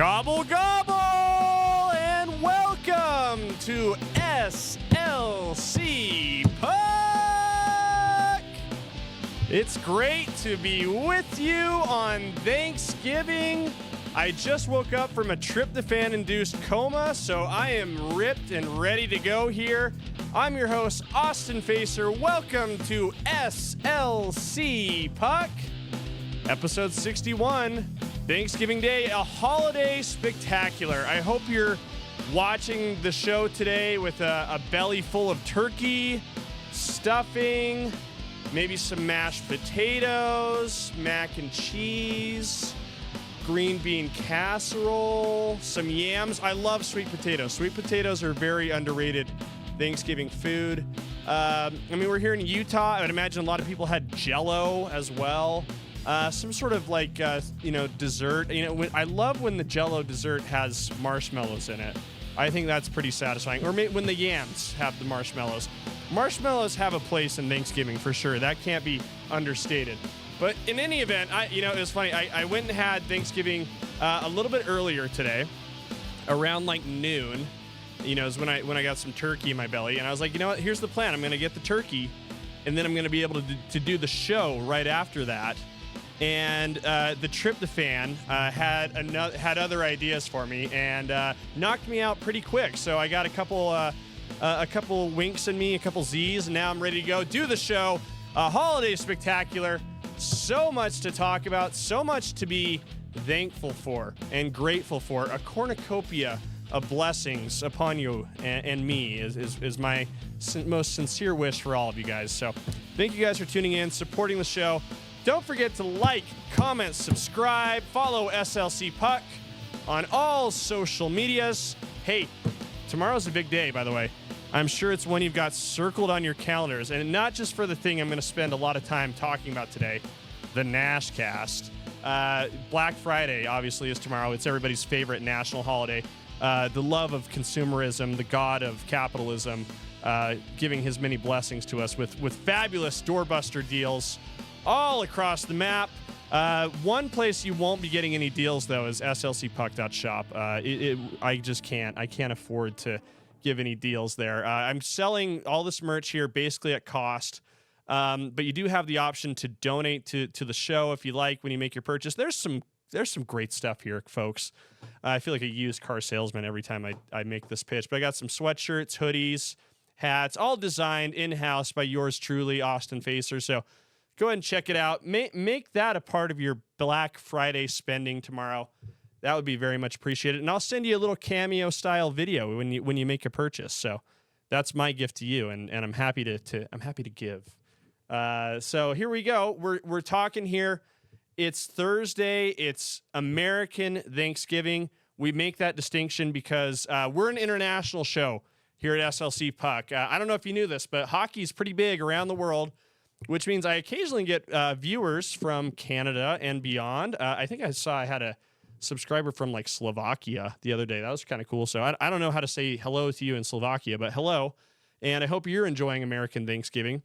Gobble, gobble, and welcome to SLC Puck. It's great to be with you on Thanksgiving. I just woke up from a tryptophan-induced coma, so I am ripped and ready to go here. I'm your host, Austin Facer. Welcome to SLC Puck, episode 61. Thanksgiving Day, a holiday spectacular. I hope you're watching the show today with a belly full of turkey, stuffing, maybe some mashed potatoes, mac and cheese, green bean casserole, some yams. I love sweet potatoes. Sweet potatoes are very underrated Thanksgiving food. We're here in Utah. I would imagine a lot of people had Jell-O as well. Some sort of dessert. I love when the Jell-O dessert has marshmallows in it. I think that's pretty satisfying. Or when the yams have the marshmallows. Marshmallows have a place in Thanksgiving for sure. That can't be understated. But in any event, it was funny. I went and had Thanksgiving a little bit earlier today, around like noon. Is when I got some turkey in my belly, and I was like, you know what? Here's the plan. I'm going to get the turkey, and then I'm going to be able to do the show right after that. And the tryptophan had other ideas for me and knocked me out pretty quick. So I got a couple winks in me, a couple Z's, and now I'm ready to go do the show. A holiday spectacular. So much to talk about, so much to be thankful for and grateful for. A cornucopia of blessings upon you and me is my most sincere wish for all of you guys. So thank you guys for tuning in, supporting the show. Don't forget to like, comment, subscribe, follow SLC Puck on all social medias. Hey, tomorrow's a big day, by the way. I'm sure it's one you've got circled on your calendars, and not just for the thing I'm going to spend a lot of time talking about today, the NashCast. Black Friday, obviously, is tomorrow. It's everybody's favorite national holiday. The love of consumerism, the god of capitalism, giving his many blessings to us with fabulous doorbuster deals all across the map. One place you won't be getting any deals, though, is slcpuck.shop. I just can't. I can't afford to give any deals there. I'm selling all this merch here basically at cost, but you do have the option to donate to the show if you like when you make your purchase. There's some great stuff here, folks. I feel like a used car salesman every time I make this pitch, but I got some sweatshirts, hoodies, hats, all designed in-house by yours truly, Austin Facer. So go ahead and check it out. Make that a part of your Black Friday spending tomorrow. That would be very much appreciated. And I'll send you a little cameo-style video when you make a purchase. So that's my gift to you, and I'm happy to give. So here we go. We're talking here. It's Thursday. It's American Thanksgiving. We make that distinction because we're an international show here at SLC Puck. I don't know if you knew this, but hockey is pretty big around the world, which means I occasionally get viewers from Canada and beyond. I think I had a subscriber from like Slovakia the other day. That was kind of cool. So I don't know how to say hello to you in Slovakia, but hello. And I hope you're enjoying American Thanksgiving.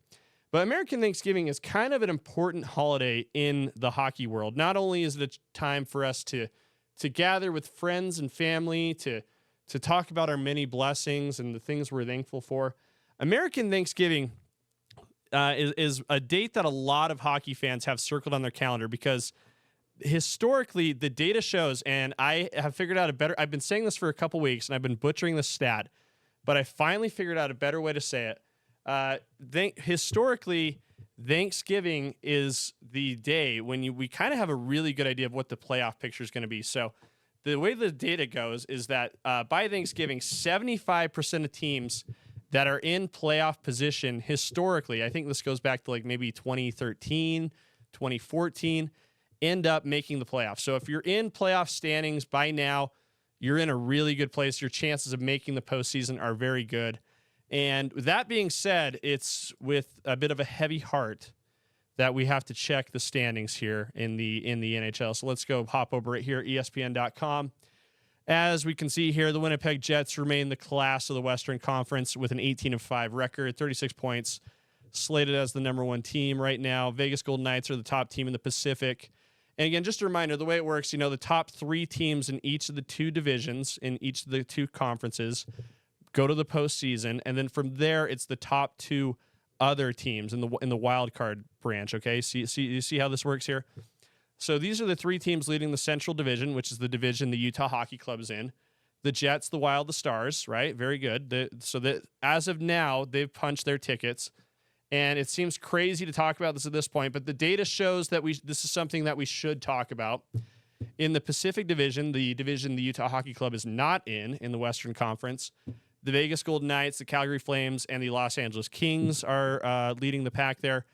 But American Thanksgiving is kind of an important holiday in the hockey world. Not only is it a time for us to gather with friends and family, to talk about our many blessings and the things we're thankful for. American Thanksgiving is a date that a lot of hockey fans have circled on their calendar because historically the data shows, and I have figured out I've been saying this for a couple weeks and I've been butchering the stat, but I finally figured out a better way to say it. Historically, Thanksgiving is the day when we kind of have a really good idea of what the playoff picture is going to be. So the way the data goes is that by Thanksgiving, 75% of teams that are in playoff position historically, I think this goes back to like maybe 2013, 2014, end up making the playoffs. So if you're in playoff standings by now, you're in a really good place. Your chances of making the postseason are very good. And with that being said, it's with a bit of a heavy heart that we have to check the standings here in the NHL. So let's go hop over right here at ESPN.com. As we can see here, the Winnipeg Jets remain the class of the Western Conference with an 18-5 record, 36 points, slated as the number one team right now. Vegas Golden Knights are the top team in the Pacific. And again, just a reminder, the way it works, the top 3 teams in each of the 2 divisions, in each of the 2 conferences, go to the postseason, and then from there, it's the top 2 other teams in the wild card branch. Okay, you see how this works here. So these are the 3 teams leading the Central Division, which is the division the Utah Hockey Club is in. The Jets, the Wild, the Stars. Right, very good. So that as of now, they've punched their tickets. And it seems crazy to talk about this at this point, but the data shows that this is something that we should talk about. In the Pacific Division, the division the Utah Hockey Club is not in the Western Conference, the Vegas Golden Knights, the Calgary Flames, and the Los Angeles Kings are leading the pack there.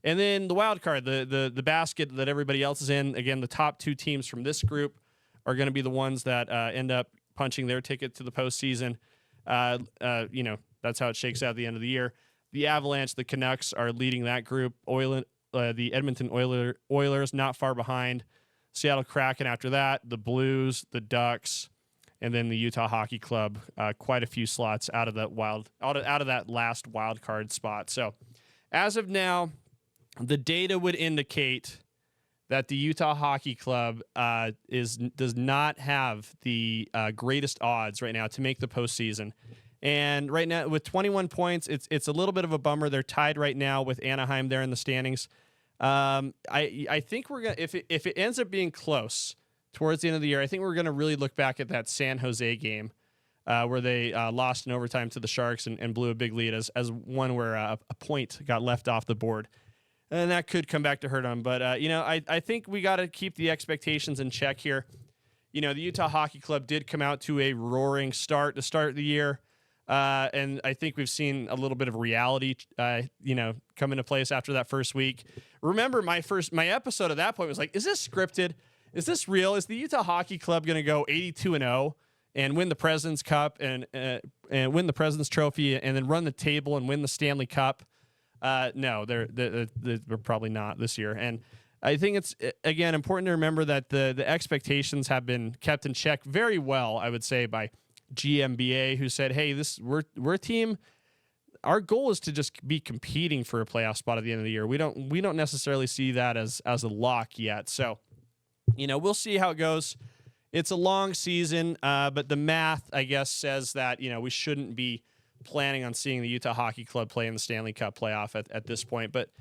And then the wild card, the basket that everybody else is in, again, the top 2 teams from this group are going to be the ones that end up punching their ticket to the postseason. That's how it shakes out at the end of the year. The Avalanche, the Canucks are leading that group. The Edmonton Oilers not far behind. Seattle Kraken after that. The Blues, the Ducks, and then the Utah Hockey Club. Quite a few slots out of that last wild card spot. So, as of now, the data would indicate that the Utah Hockey Club does not have the greatest odds right now to make the postseason. And right now, with 21 points, it's a little bit of a bummer. They're tied right now with Anaheim there in the standings. I think we're gonna if it ends up being close towards the end of the year, I think we're gonna really look back at that San Jose game where they lost in overtime to the Sharks and blew a big lead as one where a point got left off the board, and that could come back to hurt them. But I think we got to keep the expectations in check here. The Utah Hockey Club did come out to a roaring start to start the year. And I think we've seen a little bit of reality, come into place after that first week. Remember, my episode at that point was like, is this scripted? Is this real? Is the Utah Hockey Club going to go 82-0 and win the President's Cup and win the President's Trophy and then run the table and win the Stanley Cup? No, they're probably not this year. And I think it's, again, important to remember that the expectations have been kept in check very well, I would say, by GMBA, who said, hey, we're a team. Our goal is to just be competing for a playoff spot at the end of the year. We don't necessarily see that as a lock yet. So, we'll see how it goes. It's a long season, but the math, I guess, says that, we shouldn't be planning on seeing the Utah Hockey Club play in the Stanley Cup playoff at this point. But,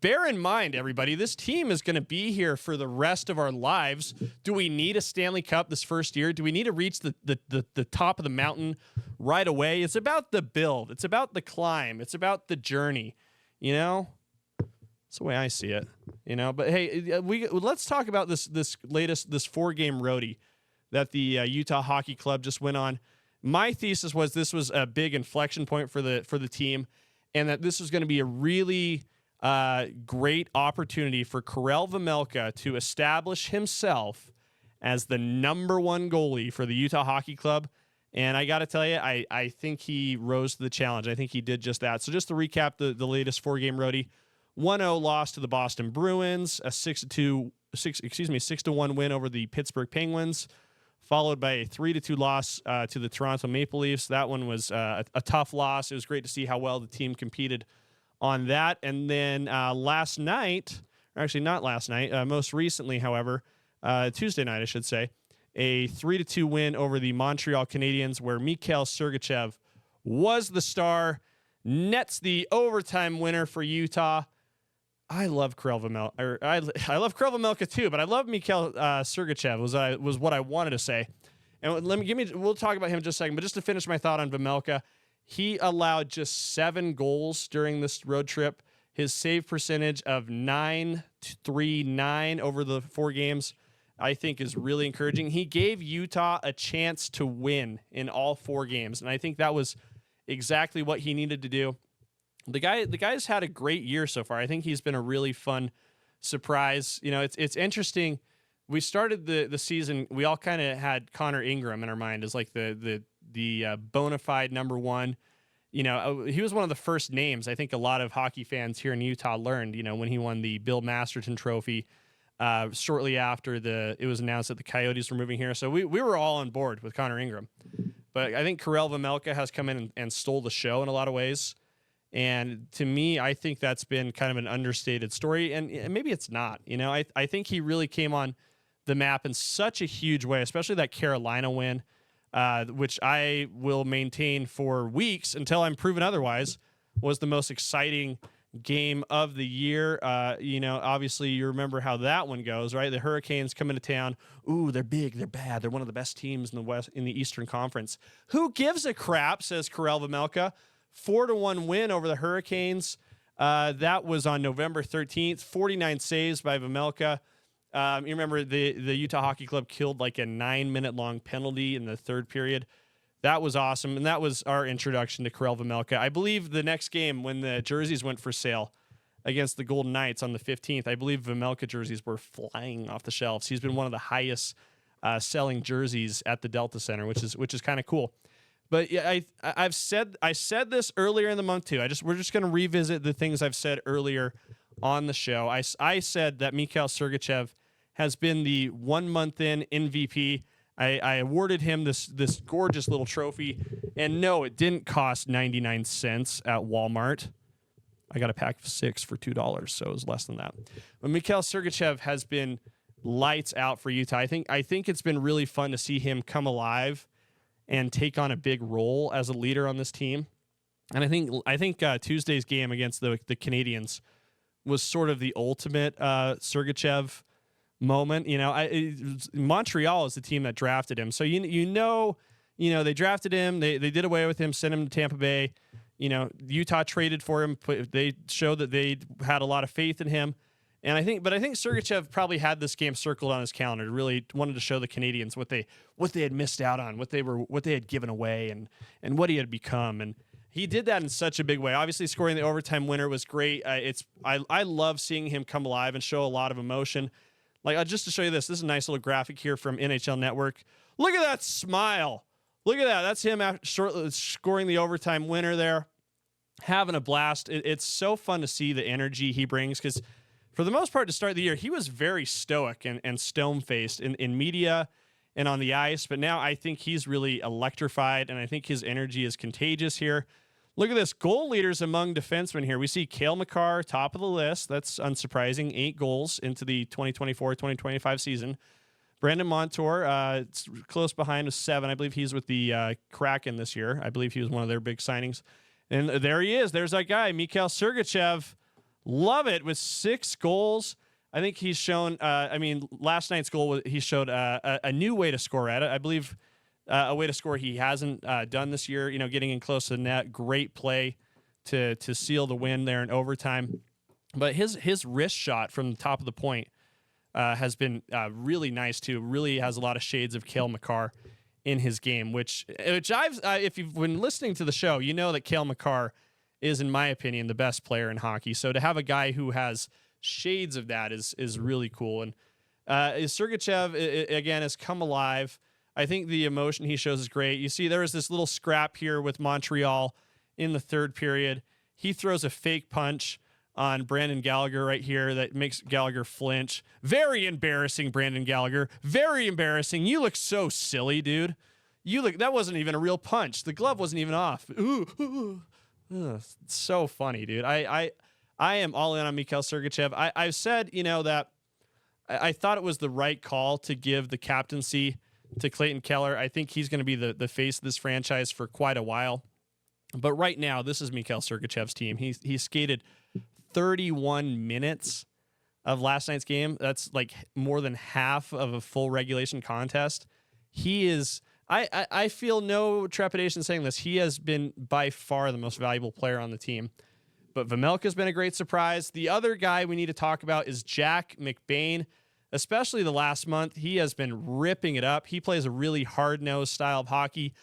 bear in mind, everybody, this team is going to be here for the rest of our lives. Do we need a Stanley Cup this first year? Do we need to reach the top of the mountain right away? It's about the build. It's about the climb. It's about the journey. That's the way I see it. But hey, let's talk about this latest 4-game roadie that the Utah Hockey Club just went on. My thesis was this was a big inflection point for the team, and that this was going to be a really great opportunity for Karel Vejmelka to establish himself as the number 1 goalie for the Utah Hockey Club. And I got to tell you, I think he rose to the challenge. I think he did just that. So just to recap the latest 4-game roadie, 1-0 loss to the Boston Bruins, a 6-1 win over the Pittsburgh Penguins, followed by a 3-2 loss to the Toronto Maple Leafs. That one was a tough loss. It was great to see how well the team competed on that. And then last night, or actually not last night, most recently, however, Tuesday night, I should say, a 3-2 win over the Montreal Canadiens, where Mikhail Sergachev was the star, nets the overtime winner for Utah. I love Karel Vejmelka. I love Karel Vejmelka too, but I love Mikhail Sergachev was what I wanted to say. And we'll talk about him in just a second. But just to finish my thought on Vejmelka, he allowed just 7 goals during this road trip. His save percentage of .939 over the 4 games, I think, is really encouraging. He gave Utah a chance to win in all 4 games, and I think that was exactly what he needed to do. The guy's had a great year so far. I think he's been a really fun surprise. It's interesting. We started the season, we all kind of had Connor Ingram in our mind as like the bona fide number 1. He was one of the first names I think a lot of hockey fans here in Utah learned, when he won the Bill Masterton Trophy shortly after it was announced that the Coyotes were moving here. So we were all on board with Connor Ingram. But I think Karel Vejmelka has come in and stole the show in a lot of ways. And to me, I think that's been kind of an understated story, and maybe it's not. I think he really came on the map in such a huge way, especially that Carolina win, which I will maintain for weeks until I'm proven otherwise, was the most exciting game of the year. Obviously you remember how that one goes, right? The Hurricanes come into town. Ooh, they're big, they're bad. They're one of the best teams in the Eastern Conference. Who gives a crap, says Karel Vejmelka. 4-1 win over the Hurricanes. That was on November 13th. 49 saves by Vejmelka. You remember the Utah Hockey Club killed like a 9-minute long penalty in the third period. That was awesome, and that was our introduction to Karel Vejmelka. I believe the next game when the jerseys went for sale against the Golden Knights on the 15th, I believe Vejmelka jerseys were flying off the shelves. He's been one of the highest selling jerseys at the Delta Center, which is kind of cool. But yeah, I said this earlier in the month too. We're just going to revisit the things I've said earlier on the show. I said that Mikhail Sergachev has been the 1 month in MVP. I awarded him this gorgeous little trophy, and no, it didn't cost 99 cents at Walmart. I got a pack of 6 for $2, so it was less than that. But Mikhail Sergachev has been lights out for Utah. I think it's been really fun to see him come alive and take on a big role as a leader on this team. And I think Tuesday's game against the Canadiens was sort of the ultimate Sergachev moment. Montreal is the team that drafted him. So they drafted him, they did away with him, sent him to Tampa Bay. Utah traded for him. They showed that they had a lot of faith in him. And I think Sergachev probably had this game circled on his calendar. Really wanted to show the Canadiens what they had missed out on, what they had given away, and what he had become. And he did that in such a big way. Obviously, scoring the overtime winner was great. I love seeing him come alive and show a lot of emotion. Like, just to show you this is a nice little graphic here from NHL Network. Look at that smile. Look at that. That's him shortly scoring the overtime winner there, having a blast. It's so fun to see the energy he brings, because for the most part, to start the year, he was very stoic and stone-faced in media and on the ice. But now I think he's really electrified, and I think his energy is contagious here. Look at this. Goal leaders among defensemen here. We see Cale Makar, top of the list. That's unsurprising. 8 goals into the 2024-2025 season. Brandon Montour, it's close behind with 7. I believe he's with the Kraken this year. I believe he was one of their big signings. And there he is. There's that guy, Mikhail Sergachev. Love it, with 6 goals. I think he's shown, last night's goal, he showed a new way to score at it. I believe a way to score he hasn't done this year, getting in close to the net. Great play to seal the win there in overtime. But his wrist shot from the top of the point has been really nice too. Really has a lot of shades of Cale Makar in his game, which if you've been listening to the show, you know that Cale Makar is, in my opinion, the best player in hockey. So to have a guy who has shades of that is really cool. And Sergachev, again, has come alive. I think the emotion he shows is great. You see there was this little scrap here with Montreal in the third period. He throws a fake punch on Brandon Gallagher right here that makes Gallagher flinch. Very embarrassing, Brandon Gallagher. Very embarrassing. You look so silly, dude. That wasn't even a real punch. The glove wasn't even off. Ooh. Ugh, it's so funny, dude. I am all in on Mikhail Sergachev. I've said, that I thought it was the right call to give the captaincy to Clayton Keller. I think he's going to be the face of this franchise for quite a while. But right now, this is Mikhail Sergachev's team. He skated 31 minutes of last night's game. That's like more than half of a full regulation contest. He is... I feel no trepidation saying this. He has been by far the most valuable player on the team. But Vejmelka's been a great surprise. The other guy we need to talk about is Jack McBain, especially the last month. He has been ripping it up. He plays a really hard-nosed style of hockey.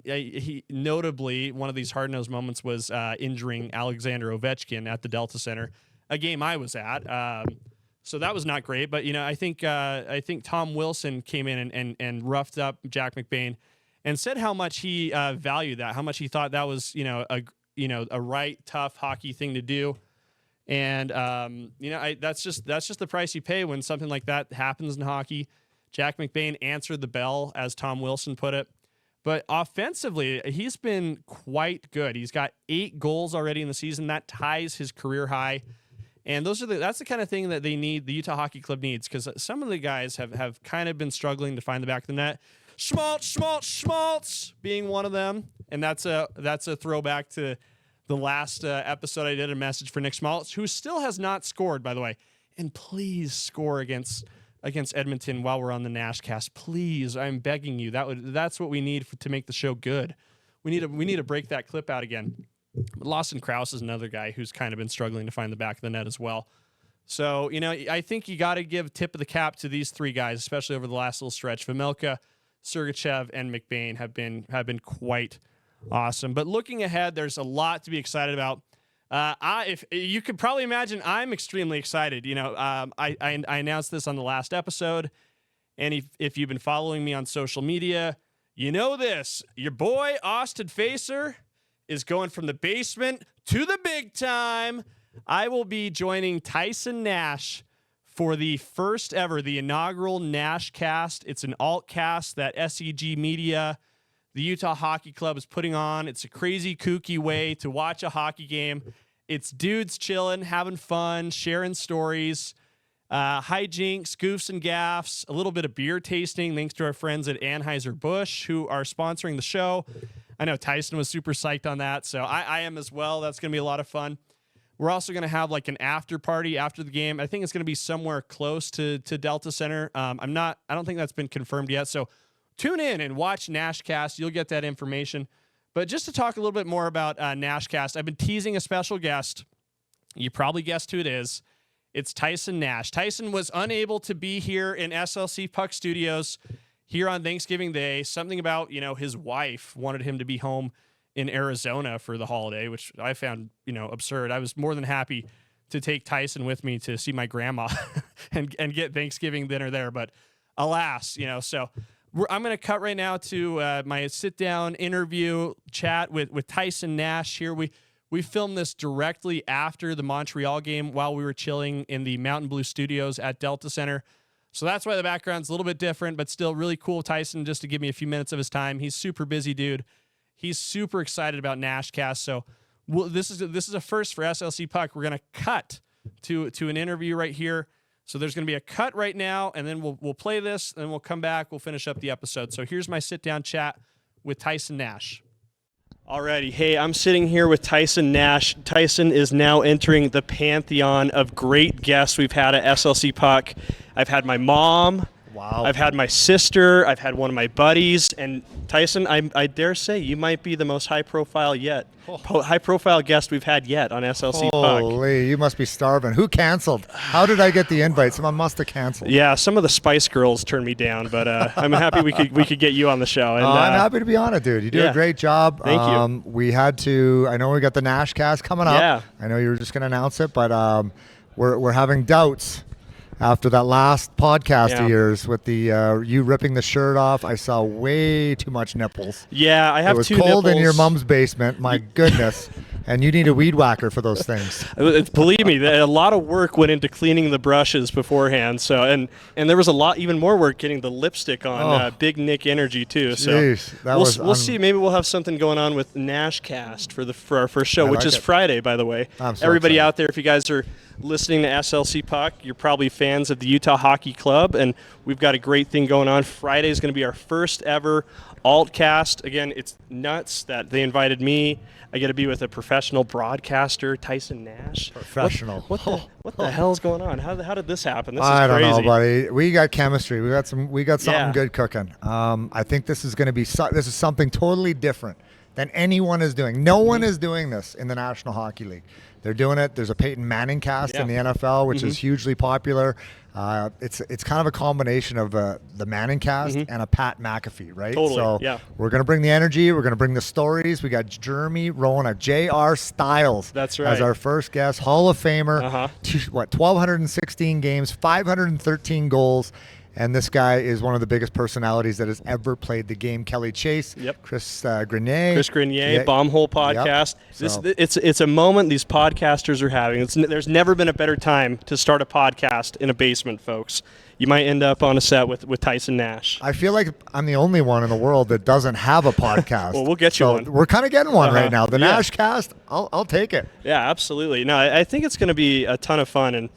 He notably, one of these hard-nosed moments was injuring Alexander Ovechkin at the Delta Center, a game I was at. So that was not great, but I think Tom Wilson came in and roughed up Jack McBain, and said how much he valued that, how much he thought that was a right tough hockey thing to do, and that's just the price you pay when something like that happens in hockey. Jack McBain answered the bell, as Tom Wilson put it, But offensively, he's been quite good. He's got 8 goals already in the season. That ties his career high. And that's the kind of thing that they need, the Utah Hockey Club needs, because some of the guys have kind of been struggling to find the back of the net. Schmaltz being one of them. And that's a throwback to the last episode I did, a message for Nick Schmaltz, who still has not scored, by the way. And please score against Edmonton while we're on the NashCast. Please, I'm begging you. That's what we need to make the show good. We need to break that clip out again. But Lawson Krause is another guy who's kind of been struggling to find the back of the net as well. So, I think you got to give tip of the cap to these 3 guys, especially over the last little stretch. Vejmelka, Sergachev, and McBain have been quite awesome. But looking ahead, there's a lot to be excited about. If you could probably imagine, I'm extremely excited. I announced this on the last episode, and if you've been following me on social media, you know this. Your boy Austin Facer is going from the basement to the big time. I will be joining Tyson Nash for the first ever, the inaugural NashCast. It's an alt cast that SEG Media, the Utah Hockey Club, is putting on. It's a crazy, kooky way to watch a hockey game. It's dudes chilling, having fun, sharing stories, hijinks, goofs and gaffs, a little bit of beer tasting, thanks to our friends at Anheuser-Busch, who are sponsoring the show. I know Tyson was super psyched on that, so I am as well. That's going to be a lot of fun. We're also going to have like an after party after the game. I think it's going to be somewhere close to Delta Center. I don't think that's been confirmed yet. So tune in and watch NashCast. You'll get that information. But just to talk a little bit more about NashCast, I've been teasing a special guest. You probably guessed who it is. It's Tyson Nash. Tyson was unable to be here in SLC Puck Studios here on Thanksgiving Day. Something about, his wife wanted him to be home in Arizona for the holiday, which I found, absurd. I was more than happy to take Tyson with me to see my grandma and get Thanksgiving dinner there. But alas, so I'm going to cut right now to my sit-down interview chat with Tyson Nash here. We filmed this directly after the Montreal game while we were chilling in the Mountain Blue Studios at Delta Center. So that's why the background's a little bit different, but still really cool. Tyson, just to give me a few minutes of his time. He's super busy, dude. He's super excited about NashCast. So this is a first for SLC Puck. We're going to cut to an interview right here. So there's going to be a cut right now, and then we'll play this, and then we'll come back. We'll finish up the episode. So here's my sit-down chat with Tyson Nash. Alrighty, hey, I'm sitting here with Tyson Nash. Tyson is now entering the pantheon of great guests we've had at SLC Puck. I've had my mom. Wow. I've had my sister. I've had one of my buddies. And Tyson, I dare say you might be the most high-profile guest we've had yet on SLC Puck. Holy, you must be starving. Who canceled? How did I get the invite? Someone must have canceled. Yeah, some of the Spice Girls turned me down, but I'm happy we could get you on the show. And, I'm happy to be on it, dude. You do a great job. Thank you. We had to. I know we got the NashCast coming up. Yeah. I know you were just going to announce it, but we're having doubts. After that last podcast of yours with the you ripping the shirt off, I saw way too much nipples. Yeah, I have 2 nipples. It was cold in your mom's basement. My goodness. And you need a weed whacker for those things. Believe me, a lot of work went into cleaning the brushes beforehand. So and there was even more work getting the lipstick on Big Nick Energy too. Jeez, so we'll see. Maybe we'll have something going on with NashCast for our first show, which is Friday, by the way. Everybody out there, if you guys are listening to SLC Puck, you're probably fans of the Utah Hockey Club, and we've got a great thing going on. Friday is going to be our first ever altcast. Again, it's nuts that they invited me. I get to be with a professional broadcaster, Tyson Nash. Professional. What the hell's going on? How did this happen? This is I don't crazy. know, buddy. We got chemistry. We got something good cooking. I think this is going to be this is something totally different than anyone is doing. No one is doing this in the National Hockey League. They're doing it. There's a Peyton Manning cast in the NFL, which is hugely popular. It's kind of a combination of the Manning cast and a Pat McAfee, right? Totally, so we're going to bring the energy. We're going to bring the stories. We got Jeremy Rona, J.R. Styles. That's right. As our first guest, Hall of Famer. 1,216 games, 513 goals. And this guy is one of the biggest personalities that has ever played the game. Kelly Chase, Chris Grenier. Bombhole podcast. Yep. It's a moment these podcasters are having. There's never been a better time to start a podcast in a basement, folks. You might end up on a set with Tyson Nash. I feel like I'm the only one in the world that doesn't have a podcast. Well, we'll get you one. We're kind of getting one right now. The NashCast, I'll take it. Yeah, absolutely. No, I think it's going to be a ton of fun, and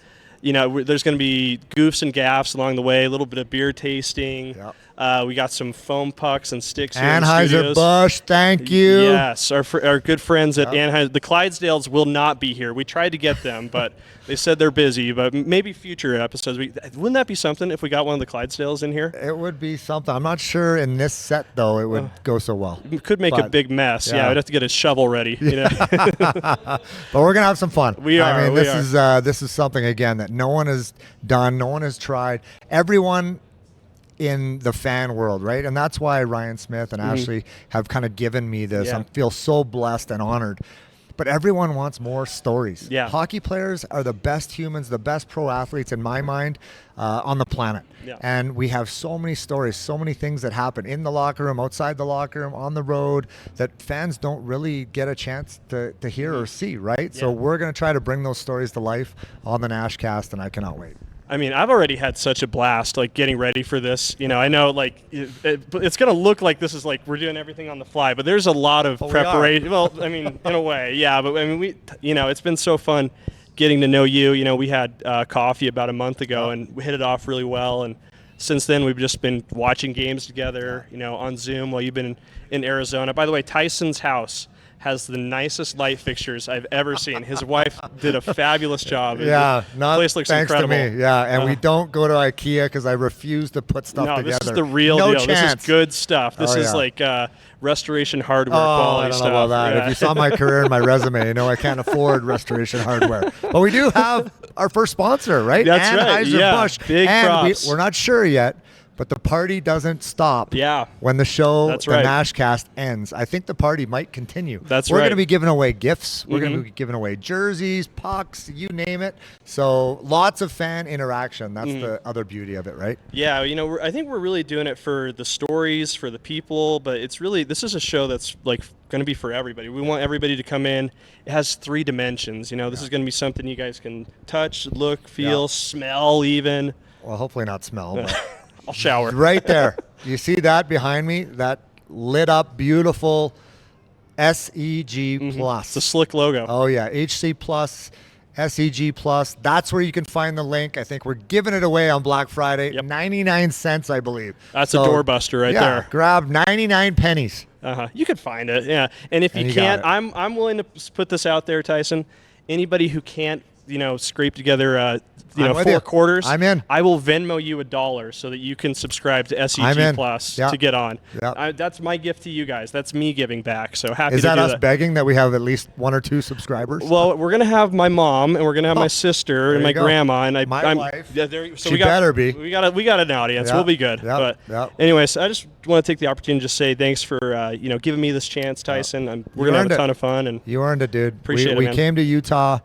there's going to be goofs and gaffs along the way. A little bit of beer tasting. Yep. We got some foam pucks and sticks here in the studios. Anheuser-Busch, thank you. Yes, our good friends at Anheuser. The Clydesdales will not be here. We tried to get them, but they said they're busy. But maybe future episodes. Wouldn't that be something if we got one of the Clydesdales in here? It would be something. I'm not sure in this set, though, it would go so well. It could make a big mess. Yeah, we'd have to get a shovel ready. But we're going to have some fun. We are. I mean, this is something, again, that no one has done. No one has tried. Everyone in the fan world, right? And that's why Ryan Smith and Ashley have kind of given me this. I feel so blessed and honored. But everyone wants more stories. Yeah. Hockey players are the best humans, the best pro athletes in my mind on the planet. Yeah. And we have so many stories, so many things that happen in the locker room, outside the locker room, on the road that fans don't really get a chance to hear or see, right? Yeah. So we're going to try to bring those stories to life on the NashCast, and I cannot wait. I mean, I've already had such a blast, getting ready for this. I know, it's going to look like this is we're doing everything on the fly, but there's a lot of preparation. Well, I mean, in a way, yeah. But I mean, it's been so fun getting to know you. We had coffee about a month ago, and we hit it off really well. And since then, we've just been watching games together, on Zoom while you've been in Arizona. By the way, Tyson's house has the nicest light fixtures I've ever seen. His wife did a fabulous job. The place looks thanks incredible. To me. Yeah, and we don't go to IKEA because I refuse to put stuff together. No, this is the real deal. Chance. This is good stuff. This is restoration hardware quality I don't stuff. know about that. Yeah. If you saw my career and my resume, I can't afford restoration hardware. But we do have our first sponsor, right? That's right. Anheuser-Busch. Big props. We're not sure yet, but the party doesn't stop when the show, the NashCast ends. I think the party might continue. We're going to be giving away gifts. We're going to be giving away jerseys, pucks, you name it. So lots of fan interaction. That's the other beauty of it, right? Yeah, I think we're really doing it for the stories, for the people, but this is a show that's going to be for everybody. We want everybody to come in. It has 3 dimensions. This is going to be something you guys can touch, look, feel, smell even. Well, hopefully not smell, but... I'll shower. Right there. You see that behind me? That lit up, beautiful SEG Plus. It's a slick logo. Oh, yeah. HC Plus, SEG Plus. That's where you can find the link. I think we're giving it away on Black Friday. 99 cents, I believe. That's a doorbuster right there. Grab 99 pennies. You can find it, yeah. And if you can't, I'm willing to put this out there, Tyson. Anybody who can't, scrape together 4 quarters. I'm in. I will Venmo you $1 so that you can subscribe to SEG Plus to get on. That's my gift to you guys. That's me giving back. So happy to do that. Is that us begging that we have at least 1 or 2 subscribers? Well, we're gonna have my mom and we're gonna have my sister and my grandma and my wife. So she better be. We got an audience. We'll be good. But anyways, I just want to take the opportunity to just say thanks for giving me this chance, Tyson. We're gonna have a ton of fun. And you earned it, dude. Appreciate it. We man. came to Utah.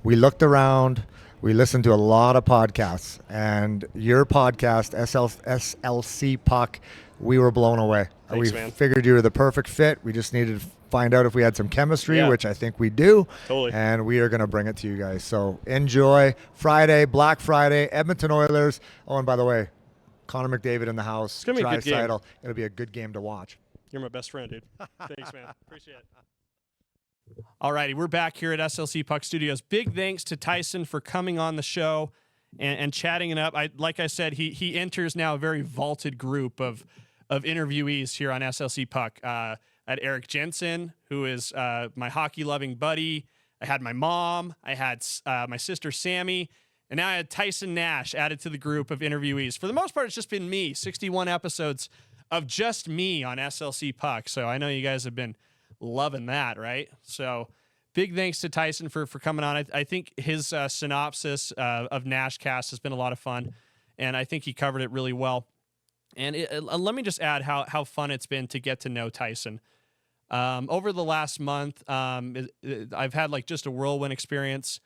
We looked around. We listened to a lot of podcasts, and your podcast, SLC Puck, we were blown away. Thanks, we man. figured you were the perfect fit. We just needed to find out if we had some chemistry, which I think we do. Totally. And we are going to bring it to you guys. So enjoy Friday, Black Friday, Edmonton Oilers. Oh, and by the way, Connor McDavid in the house. It's going to be a good game. It'll be a good game to watch. You're my best friend, dude. Thanks, man. Appreciate it. All righty, we're back here at SLC Puck Studios. Big thanks to Tyson for coming on the show and chatting it up. Like I said, he enters now a very vaulted group of interviewees here on SLC Puck. I had Eric Jensen, who is my hockey-loving buddy. I had my mom. I had my sister Sammy. And now I had Tyson Nash added to the group of interviewees. For the most part, it's just been me. 61 episodes of just me on SLC Puck. So I know you guys have been loving that, right? So big thanks to Tyson for coming on. I think his synopsis of NashCast has been a lot of fun, and I think he covered it really well. And let me just add how fun it's been to get to know Tyson. Over the last month, I've had just a whirlwind experience.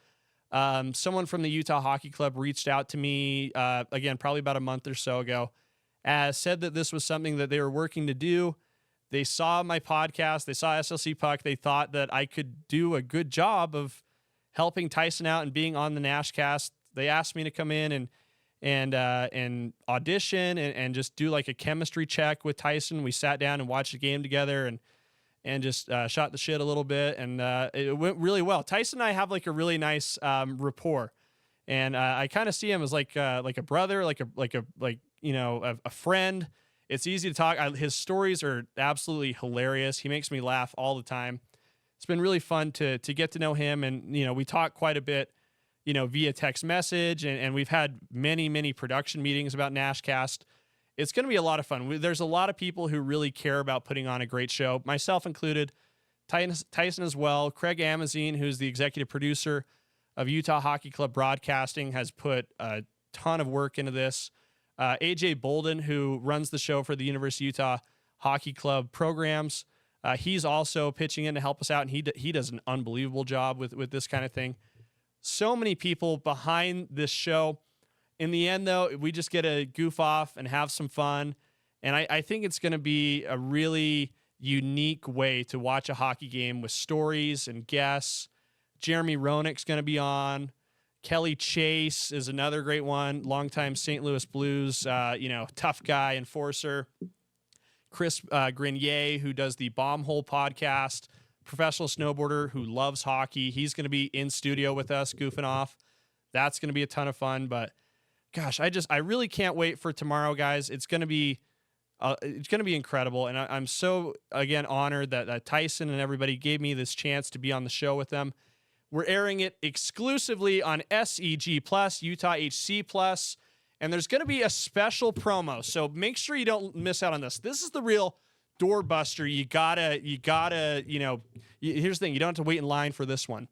Someone from the Utah Hockey Club reached out to me, again, probably about a month or so ago, said that this was something that they were working to do. They saw my podcast. They saw SLC Puck. They thought that I could do a good job of helping Tyson out and being on the NashCast. They asked me to come in and audition and just do like a chemistry check with Tyson. We sat down and watched the game together and just shot the shit a little bit, and it went really well. Tyson and I have like a really nice rapport, and I kind of see him as like a brother, like a friend. It's easy to talk. His stories are absolutely hilarious. He makes me laugh all the time. It's been really fun to get to know him, and we talk quite a bit, via text message, and we've had many production meetings about NashCast. It's going to be a lot of fun. There's a lot of people who really care about putting on a great show, myself included, Tyson as well. Craig Amazine, who's the executive producer of Utah Hockey Club Broadcasting, has put a ton of work into this. AJ Bolden, who runs the show for the University of Utah Hockey Club programs, he's also pitching in to help us out, and he does an unbelievable job with this kind of thing. So many people behind this show. In the end, though, we just get to goof off and have some fun, and I think it's going to be a really unique way to watch a hockey game with stories and guests. Jeremy Roenick's going to be on. Kelly Chase is another great one, longtime St. Louis Blues, tough guy, enforcer. Chris Grenier, who does the Bomb Hole podcast, professional snowboarder who loves hockey. He's going to be in studio with us, goofing off. That's going to be a ton of fun. But gosh, I really can't wait for tomorrow, guys. It's going to be incredible, and I'm so again honored that Tyson and everybody gave me this chance to be on the show with them. We're airing it exclusively on SEG Plus, Utah HC Plus, and there's going to be a special promo. So make sure you don't miss out on this. This is the real doorbuster. You gotta, here's the thing. You don't have to wait in line for this one.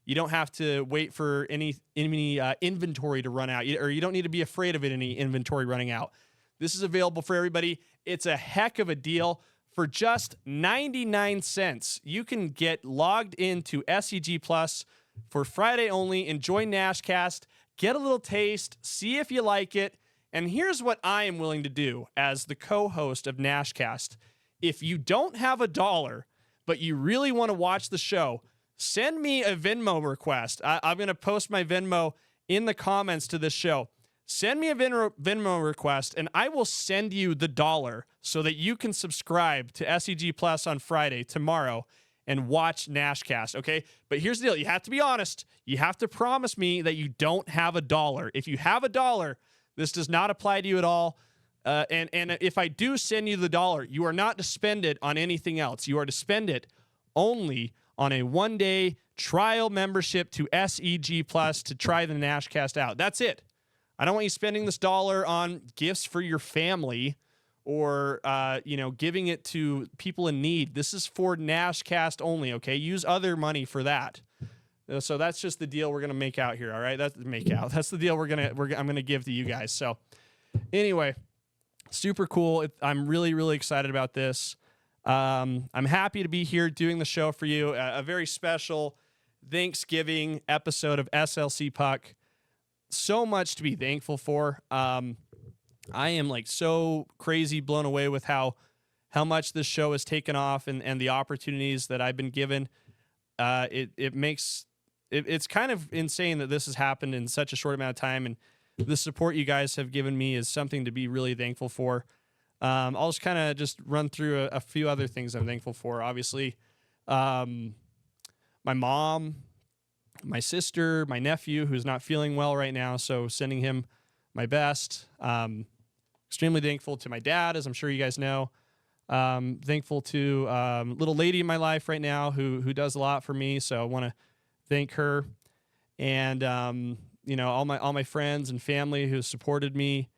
You don't have to wait for any inventory to run out, or you don't need to be afraid of any inventory running out. This is available for everybody. It's a heck of a deal. For just 99 cents, you can get logged into SEG Plus for Friday only. Enjoy NashCast, get a little taste, see if you like it. And here's what I am willing to do as the co-host of NashCast. If you don't have $1, but you really want to watch the show, send me a Venmo request. I'm going to post my Venmo in the comments to this show. Send me a Venmo request, and I will send you the $1 so that you can subscribe to SEG Plus on Friday, tomorrow, and watch NashCast, okay? But here's the deal. You have to be honest. You have to promise me that you don't have $1. If you have $1, this does not apply to you at all. And if I do send you the $1, you are not to spend it on anything else. You are to spend it only on a one-day trial membership to SEG Plus to try the NashCast out. That's it. I don't want you spending this $1 on gifts for your family or, giving it to people in need. This is for NashCast only, okay? Use other money for that. So that's just the deal we're going to make out here, all right? That's the deal I'm going to give to you guys. So anyway, super cool. I'm really, really excited about this. I'm happy to be here doing the show for you. A very special Thanksgiving episode of SLC Puck. So much to be thankful for. I am like so crazy blown away with how much this show has taken off and the opportunities that I've been given. It's kind of insane that this has happened in such a short amount of time, and the support you guys have given me is something to be really thankful for. I'll just kind of just run through a few other things I'm thankful for. Obviously, my mom, my sister, my nephew, who's not feeling well right now, so sending him my best. Extremely thankful to my dad, as I'm sure you guys know. Thankful to little lady in my life right now who does a lot for me, so I want to thank her. And all my friends and family who supported me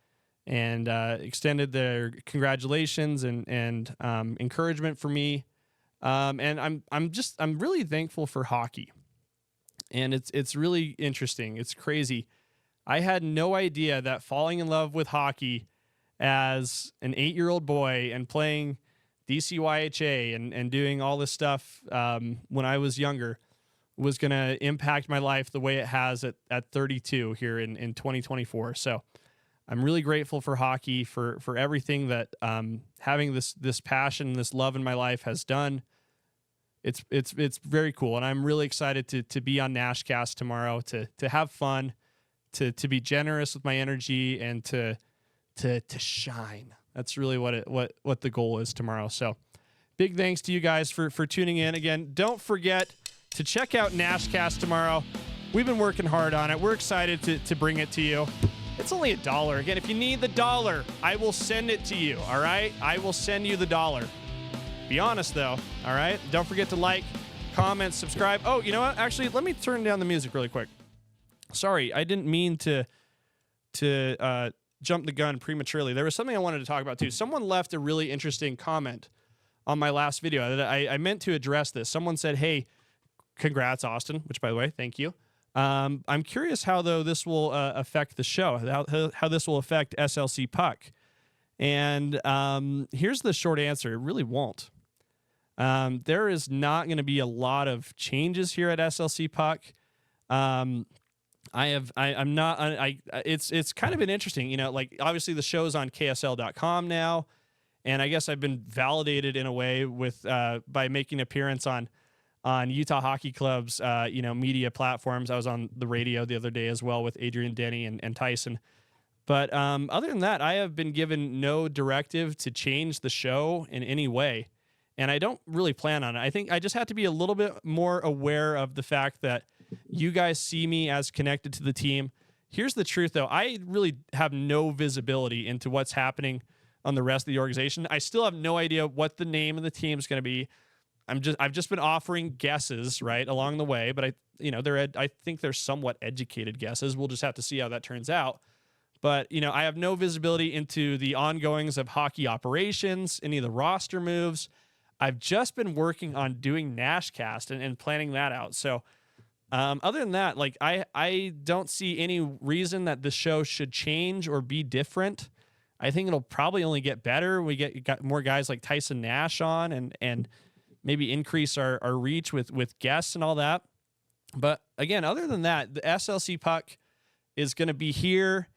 and extended their congratulations and encouragement for me. And I'm really thankful for hockey. And it's really interesting. It's crazy. I had no idea that falling in love with hockey as an 8-year-old boy and playing DCYHA and doing all this stuff when I was younger was going to impact my life the way it has at 32 here in 2024. So I'm really grateful for hockey, for everything that having this passion, this love in my life has done. It's very cool, and I'm really excited to be on NashCast tomorrow, to have fun, to be generous with my energy, and to shine. That's really what the goal is tomorrow. So big thanks to you guys for tuning in. Again, don't forget to check out NashCast tomorrow. We've been working hard on it. We're excited to bring it to you. It's only $1. Again, if you need the $1, I will send it to you, all right? I will send you the $1. Be honest, though, all right? Don't forget to like, comment, subscribe. Oh, you know what? Actually, let me turn down the music really quick. Sorry, I didn't mean to jump the gun prematurely. There was something I wanted to talk about, too. Someone left a really interesting comment on my last video that I meant to address this. Someone said, hey, congrats, Austin, which, by the way, thank you. I'm curious how, though, this will affect the show, how this will affect SLC Puck. And here's the short answer. It really won't. There is not going to be a lot of changes here at SLC Puck. It's kind of been interesting, you know, like obviously the show's on KSL.com now. And I guess I've been validated in a way with, by making an appearance on Utah Hockey Club's, media platforms. I was on the radio the other day as well with Adrian Denny and Tyson. But other than that, I have been given no directive to change the show in any way. And I don't really plan on it. I think I just have to be a little bit more aware of the fact that you guys see me as connected to the team. Here's the truth, though. I really have no visibility into what's happening on the rest of the organization. I still have no idea what the name of the team is going to be. I've just been offering guesses right along the way, but I think they're somewhat educated guesses. We'll just have to see how that turns out. But, I have no visibility into the ongoings of hockey operations, any of the roster moves. I've just been working on doing NashCast and planning that out. So other than that, like I don't see any reason that the show should change or be different. I think it'll probably only get better. We got more guys like Tyson Nash on and maybe increase our reach with guests and all that. But again, other than that, the SLC Puck is going to be here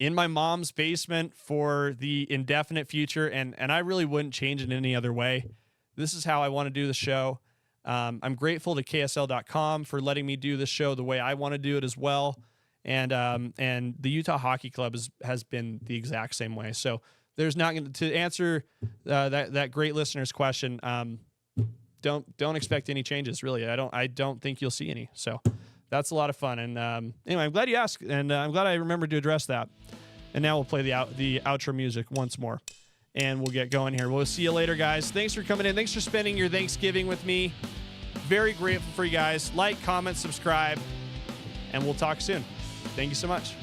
in my mom's basement for the indefinite future, and I really wouldn't change it in any other way. This is how I want to do the show. I'm grateful to KSL.com for letting me do the show the way I want to do it as well. And the Utah Hockey Club has been the exact same way. So there's not going to answer that great listener's question. Don't expect any changes, really. I don't think you'll see any. So that's a lot of fun. And anyway, I'm glad you asked, and I'm glad I remembered to address that. And now we'll play the outro music once more, and we'll get going here. We'll see you later, guys. Thanks for coming in. Thanks for spending your Thanksgiving with me. Very grateful for you guys. Like, comment, subscribe, and we'll talk soon. Thank you so much.